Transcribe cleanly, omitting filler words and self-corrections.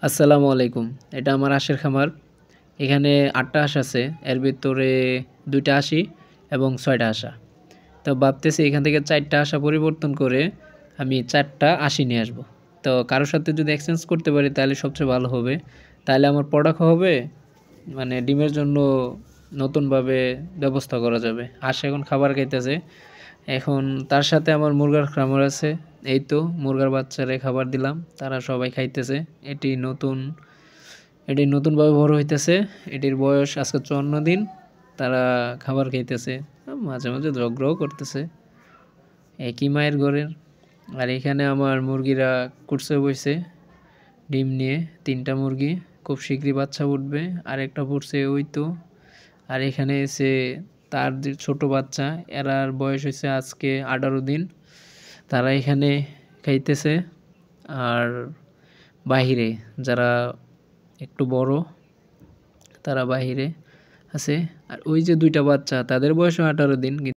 আসসালামু আলাইকুম। এটা আমার হাঁসের খামার। এখানে ৮ টা হাঁস আছে। এর ভিতরে ২ টা হাঁসি এবং ৬ টা হাঁসা। তো ভাবতেছি এখান থেকে ৪ টা হাঁসা পরিবর্তন করে আমি ৪ টা হাঁসি নিয়ে আসবো। তো কারো সাথে যদি এক্সচেঞ্জ করতে পারি তাহলে সবচেয়ে ভালো হবে। তাহলে আমার প্রোডাক্ট হবে, মানে ডিমের জন্য নতুনভাবে ব্যবস্থা করা যাবে। হাঁস এখন খাবার খাইতেছে। এখন তার সাথে আমার মুরগার খামার আছে। এই তো মুরগার বাচ্চারে খাবার দিলাম। তারা সবাই খাইতেছে। এটি নতুন এটি নতুনভাবে বড় হইতেছে। এটির বয়স আজকে ৫৪ দিন। তারা খাবার খাইতেছে। মাঝে, মাঝে ঝগড়াও করতেছে। একই মায়ের ঘরের। আর এখানে আমার মুরগিরা কুটছে বইছে ডিম নিয়ে। ৩ টা মুরগি। খুব শীঘ্রই বাচ্চা ফুটবে। আরেকটা ফুটছে ওই তো। আর এখানে এসে তার যে ছোট বাচ্চা, এরার বয়স হইছে আজকে ১৮ দিন। তারা এখানে খাইতেছে। আর বাহিরে যারা একটু বড় তারা বাহিরে আছে। আর ওই যে ২ টা বাচ্চা তাদের বয়সও ১৮ দিন।